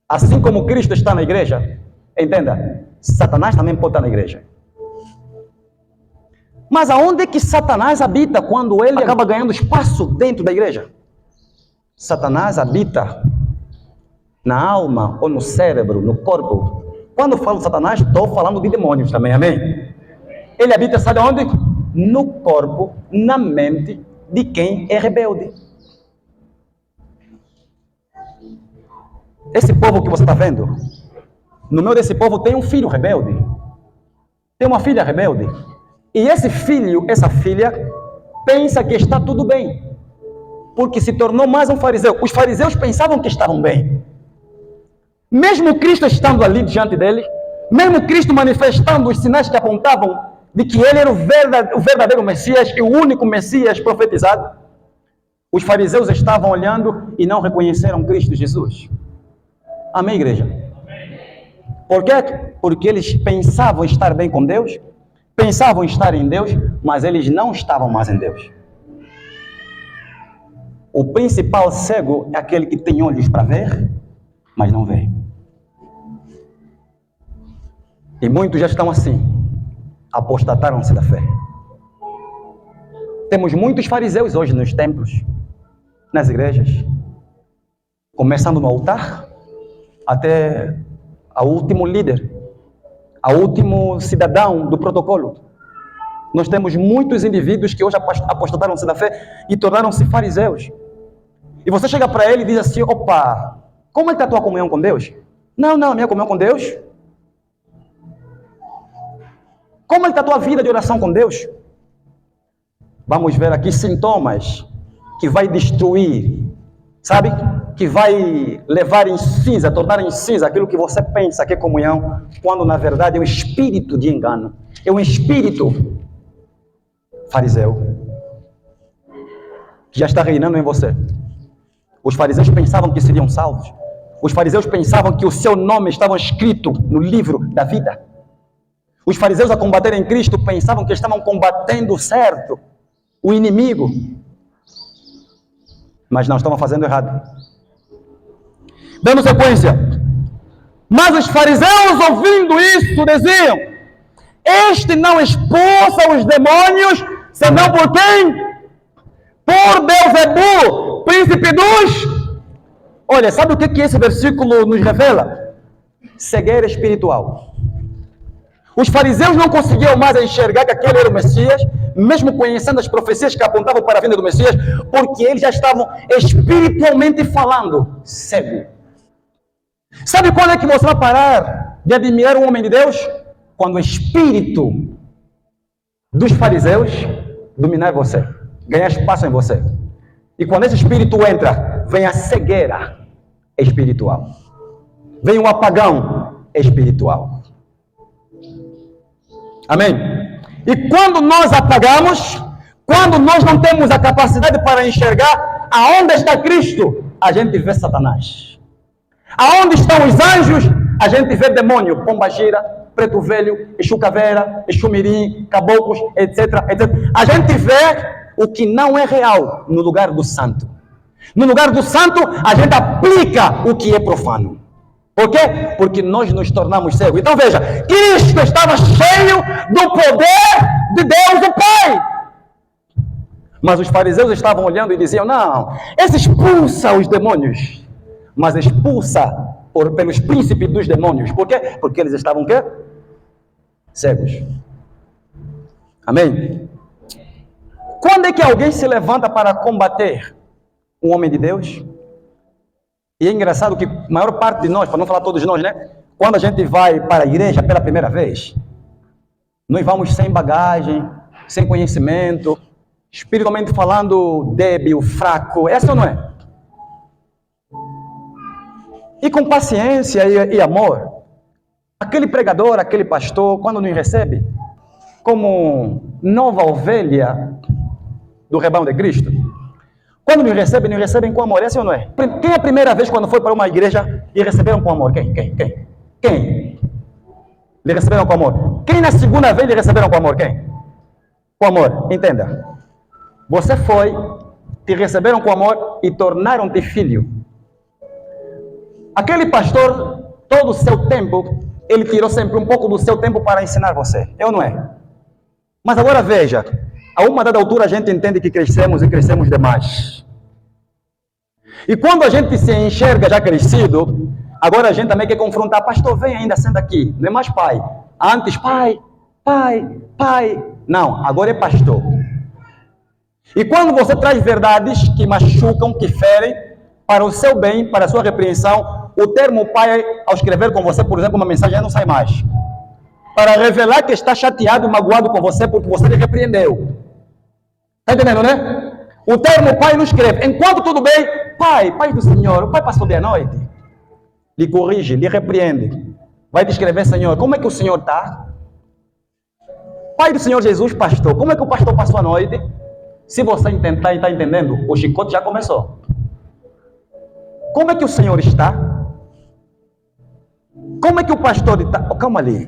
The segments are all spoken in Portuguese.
Assim como Cristo está na igreja, entenda, Satanás também pode estar na igreja. Mas aonde é que Satanás habita quando ele acaba ganhando espaço dentro da igreja? Satanás habita na alma ou no cérebro, no corpo. Quando eu falo Satanás, estou falando de demônios também, amém? Ele habita, sabe onde? No corpo, na mente de quem é rebelde. Esse povo que você está vendo, no meio desse povo tem um filho rebelde, tem uma filha rebelde. E esse filho, essa filha, pensa que está tudo bem, porque se tornou mais um fariseu. Os fariseus pensavam que estavam bem. Mesmo Cristo estando ali diante deles, mesmo Cristo manifestando os sinais que apontavam de que ele era o verdadeiro Messias e o único Messias profetizado, os fariseus estavam olhando e não reconheceram Cristo Jesus. Amém, igreja? Por quê? Porque eles pensavam estar bem com Deus, pensavam estar em Deus, mas eles não estavam mais em Deus. O principal cego é aquele que tem olhos para ver, mas não vê. E muitos já estão assim, apostataram-se da fé. Temos muitos fariseus hoje nos templos, nas igrejas, começando no altar, até ao último líder, ao último cidadão do protocolo. Nós temos muitos indivíduos que hoje apostataram-se da fé e tornaram-se fariseus. E você chega para ele e diz assim: opa, como é que está a tua comunhão com Deus? Não, a minha comunhão com Deus. Como é que está a tua vida de oração com Deus? Vamos ver aqui sintomas que vai destruir, sabe? Que vai levar em cinza, tornar em cinza aquilo que você pensa que é comunhão, quando na verdade é um espírito de engano, é um espírito fariseu que já está reinando em você. Os fariseus pensavam que seriam salvos. Os fariseus pensavam que o seu nome estava escrito no livro da vida. Os fariseus, a combaterem Cristo, pensavam que estavam combatendo certo o inimigo, mas não, estavam fazendo errado. Dando sequência. Mas os fariseus, ouvindo isso, diziam: este não expulsa os demônios, senão por quem? Por Beelzebul, príncipe dos... Olha, sabe o que esse versículo nos revela? Cegueira espiritual. Os fariseus não conseguiam mais enxergar que aquele era o Messias, mesmo conhecendo as profecias que apontavam para a vinda do Messias, porque eles já estavam espiritualmente falando cego. Sabe quando é que você vai parar de admirar um homem de Deus? Quando o espírito dos fariseus dominar você, ganhar espaço em você. E quando esse espírito entra, vem a cegueira espiritual, vem o apagão espiritual. Amém? E quando nós apagamos, quando nós não temos a capacidade para enxergar aonde está Cristo, a gente vê Satanás. Aonde estão os anjos, a gente vê demônio, pombagira, preto velho, exu caveira, exu mirim, caboclos, etc, etc. A gente vê o que não é real no lugar do santo. No lugar do santo, a gente aplica o que é profano. Por quê? Porque nós nos tornamos cegos. Então veja, Cristo estava cheio do poder de Deus o Pai. Mas os fariseus estavam olhando e diziam: não, esse expulsa os demônios, mas expulsa pelos príncipes dos demônios. Por quê? Porque eles estavam o quê? Cegos. Amém? Quando é que alguém se levanta para combater um homem de Deus? E é engraçado que a maior parte de nós, para não falar todos nós, né? Quando a gente vai para a igreja pela primeira vez, nós vamos sem bagagem, sem conhecimento, espiritualmente falando, débil, fraco. É assim ou não é? E com paciência e amor, aquele pregador, aquele pastor, quando nos recebe como nova ovelha do rebanho de Cristo, quando nos recebem com amor, é assim ou não é? Quem é a primeira vez quando foi para uma igreja e receberam com amor? Quem? Lhe receberam com amor. Quem na segunda vez lhe receberam com amor? Quem? Com amor, entenda. Você foi, te receberam com amor e tornaram-te filho. Aquele pastor, todo o seu tempo, ele tirou sempre um pouco do seu tempo para ensinar você. É ou não é? Mas agora veja, a uma dada altura a gente entende que crescemos e crescemos demais. E quando a gente se enxerga já crescido, agora a gente também quer confrontar. Pastor, vem ainda, senta aqui. Não é mais pai. Antes, pai. Não, agora é pastor. E quando você traz verdades que machucam, que ferem, para o seu bem, para a sua repreensão, o termo pai, ao escrever com você, por exemplo, uma mensagem, já não sai mais. Para revelar que está chateado e magoado com você porque você lhe repreendeu. Está entendendo, né? O termo pai não escreve. Enquanto tudo bem, pai do Senhor, o pai passou bem a noite. Lhe corrige, lhe repreende. Vai te escrever, Senhor, como é que o Senhor está? Pai do Senhor Jesus, pastor, como é que o pastor passou a noite? Se você está entendendo, o chicote já começou. Como é que o Senhor está? Como é que o pastor está? Oh, calma ali.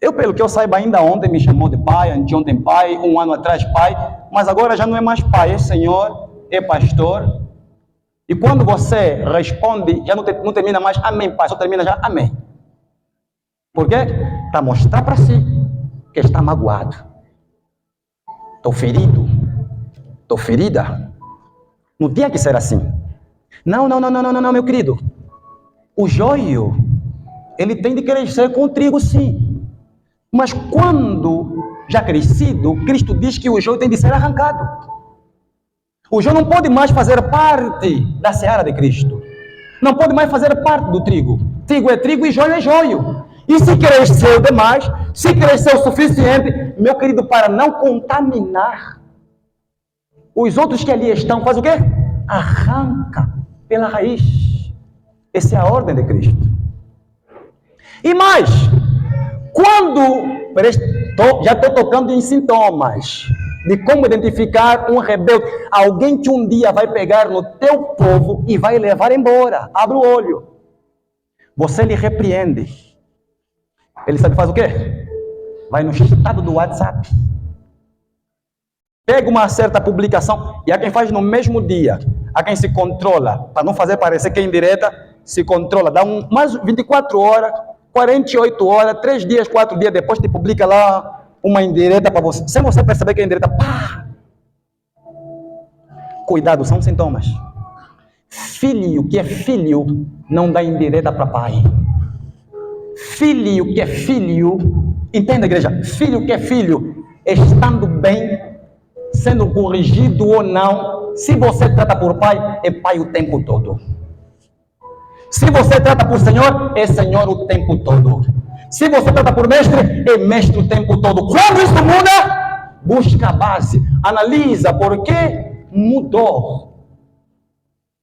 Eu, pelo que eu saiba, ainda ontem me chamou de pai, anteontem pai, um ano atrás pai, mas agora já não é mais pai, é Senhor, é pastor. E quando você responde, já não termina mais amém, pai, só termina já amém. Por quê? Para mostrar para si que está magoado. Estou ferido. Estou ferida. Não tinha que ser assim. Não, meu querido. O joio, ele tem de crescer com o trigo, sim. Mas quando já crescido, Cristo diz que o joio tem de ser arrancado. O joio não pode mais fazer parte da seara de Cristo. Não pode mais fazer parte do trigo. Trigo é trigo e joio é joio. E se cresceu demais, se cresceu o suficiente, meu querido, para não contaminar os outros que ali estão, faz o quê? Arranca pela raiz. Essa é a ordem de Cristo. E mais, já estou tocando em sintomas de como identificar um rebelde, alguém que um dia vai pegar no teu povo e vai levar embora. Abre o olho. Você lhe repreende. Ele sabe faz o quê? Vai no estado do WhatsApp. Pega uma certa publicação, e há quem faz no mesmo dia, há quem se controla, para não fazer parecer que é indireta, se controla, dá mais 24 horas, 48 horas, 3 dias, 4 dias depois te publica lá uma indireta para você, sem você perceber que é indireta, pá! Cuidado, são sintomas. Filho que é filho, não dá indireta para pai. Filho que é filho, entenda, igreja, filho que é filho, estando bem, sendo corrigido ou não, se você trata por pai, é pai o tempo todo. Se você trata por Senhor, é Senhor o tempo todo. Se você trata por mestre, é mestre o tempo todo. Quando isso muda, busca a base, analisa por que mudou.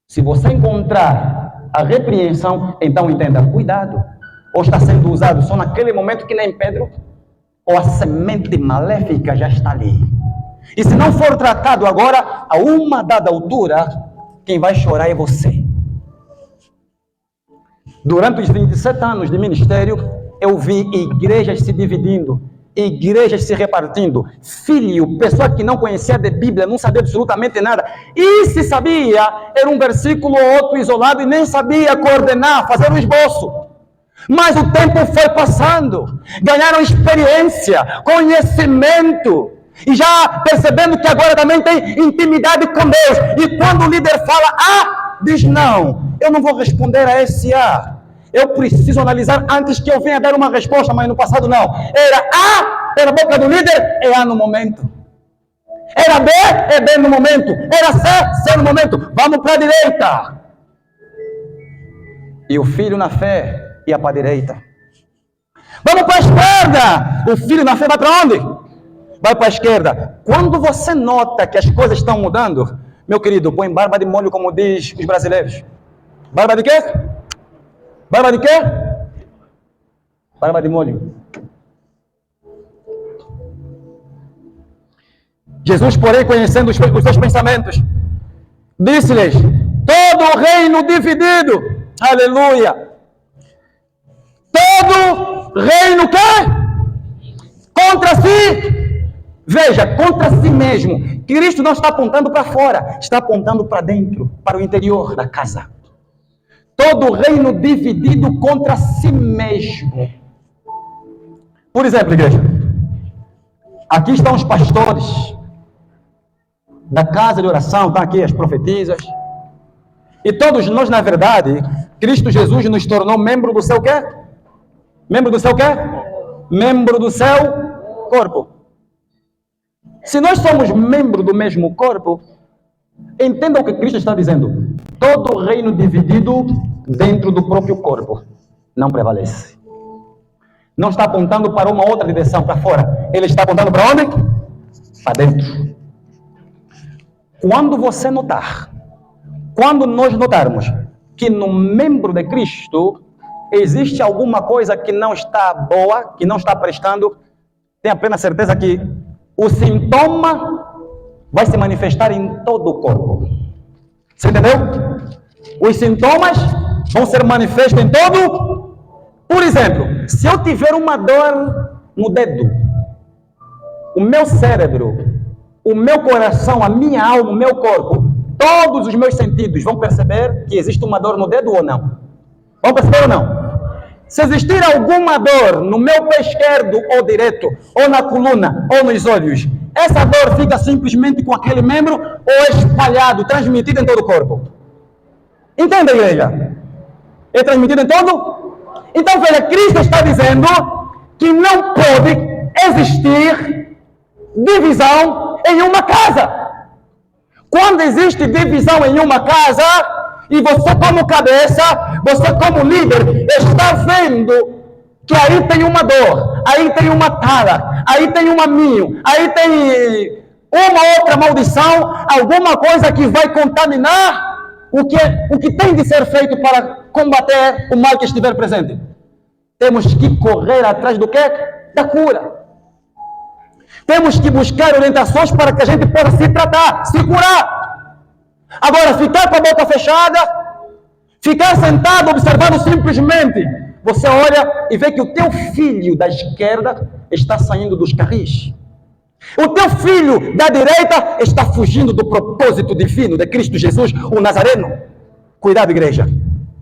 Se você encontrar a repreensão, então entenda, cuidado. Ou está sendo usado só naquele momento que nem Pedro, ou a semente maléfica já está ali. E se não for tratado agora, a uma dada altura, quem vai chorar é você. Durante os 27 anos de ministério, eu vi igrejas se dividindo, igrejas se repartindo. Filho, pessoa que não conhecia de Bíblia, não sabia absolutamente nada. E se sabia, era um versículo ou outro isolado e nem sabia coordenar, fazer um esboço. Mas o tempo foi passando, ganharam experiência, conhecimento, e já percebendo que agora também tem intimidade com Deus. E quando o líder fala A, diz não, eu não vou responder a esse A. Eu preciso analisar antes que eu venha dar uma resposta, mas no passado não. Era A, era a boca do líder, é A no momento. Era B, é B no momento. Era C, C no momento. Vamos para a direita. E o filho na fé ia para a direita. Vamos para a esquerda. O filho na fé vai para onde? Vai para a esquerda. Quando você nota que as coisas estão mudando, meu querido, põe barba de molho, como diz os brasileiros. Barba de quê? Barba de quê? Barba de molho. Jesus, porém, conhecendo os seus pensamentos, disse-lhes: todo reino dividido, aleluia, todo reino que contra si, veja, contra si mesmo. Cristo não está apontando para fora, está apontando para dentro, para o interior da casa. Todo reino dividido contra si mesmo. Por exemplo, igreja, aqui estão os pastores da casa de oração, estão aqui as profetisas. E todos nós, na verdade, Cristo Jesus nos tornou membro do seu quê? Membro do seu quê? Membro do seu corpo. Se nós somos membro do mesmo corpo, entenda o que Cristo está dizendo. Todo reino dividido dentro do próprio corpo não prevalece. Não está apontando para uma outra direção, para fora. Ele está apontando para onde? Para dentro. Quando você notar, quando nós notarmos que no membro de Cristo existe alguma coisa que não está boa, que não está prestando, tenha plena certeza que o sintoma vai se manifestar em todo o corpo. Você entendeu? Os sintomas vão ser manifestos em todo. Por exemplo, se eu tiver uma dor no dedo, o meu cérebro, o meu coração, a minha alma, o meu corpo, todos os meus sentidos vão perceber que existe uma dor no dedo ou não? Vão perceber ou não? Se existir alguma dor no meu pé esquerdo ou direito, ou na coluna, ou nos olhos, essa dor fica simplesmente com aquele membro ou espalhado, transmitido em todo o corpo. Entende, igreja? É transmitido em todo? Então, veja, Cristo está dizendo que não pode existir divisão em uma casa. Quando existe divisão em uma casa, e você como cabeça, você como líder, está vendo que aí tem uma dor, aí tem uma tara, aí tem um aminho, aí tem uma outra maldição, alguma coisa que vai contaminar o que tem de ser feito para combater o mal que estiver presente. Temos que correr atrás do quê? Da cura. Temos que buscar orientações para que a gente possa se tratar, se curar. Agora, ficar com a boca fechada, ficar sentado observando simplesmente, você olha e vê que o teu filho da esquerda está saindo dos carris. O teu filho da direita está fugindo do propósito divino de Cristo Jesus, o Nazareno. Cuidado, igreja.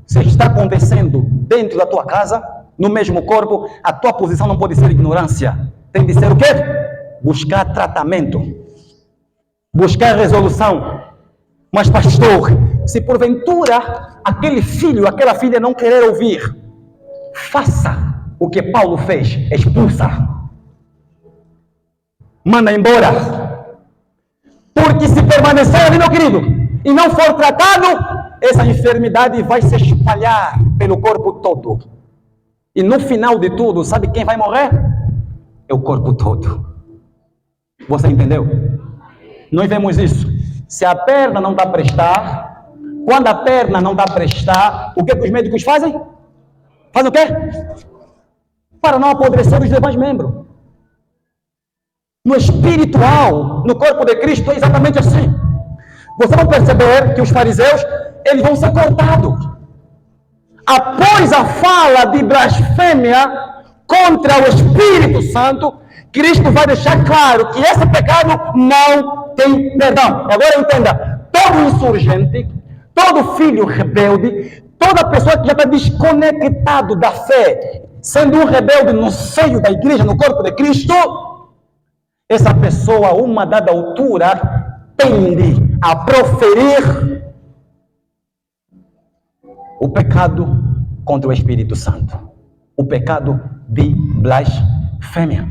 Se está acontecendo dentro da tua casa, no mesmo corpo, a tua posição não pode ser ignorância. Tem de ser o quê? Buscar tratamento. Buscar resolução. Mas, pastor, se porventura aquele filho, aquela filha não querer ouvir, faça o que Paulo fez, expulsa. Manda embora. Porque se permanecer ali, meu querido, e não for tratado, essa enfermidade vai se espalhar pelo corpo todo. E no final de tudo, sabe quem vai morrer? É o corpo todo. Você entendeu? Nós vemos isso. Se a perna não está a prestar, quando a perna não está a prestar, o que os médicos fazem? Fazem o quê? Para não apodrecer os demais membros. No espiritual, no corpo de Cristo, é exatamente assim. Você vai perceber que os fariseus, eles vão ser cortados. Após a fala de blasfêmia contra o Espírito Santo, Cristo vai deixar claro que esse pecado não tem perdão. Agora entenda, todo insurgente, todo filho rebelde, toda pessoa que já está desconectado da fé, sendo um rebelde no seio da igreja, no corpo de Cristo, essa pessoa, a uma dada altura, tende a proferir o pecado contra o Espírito Santo. O pecado de blasfêmia.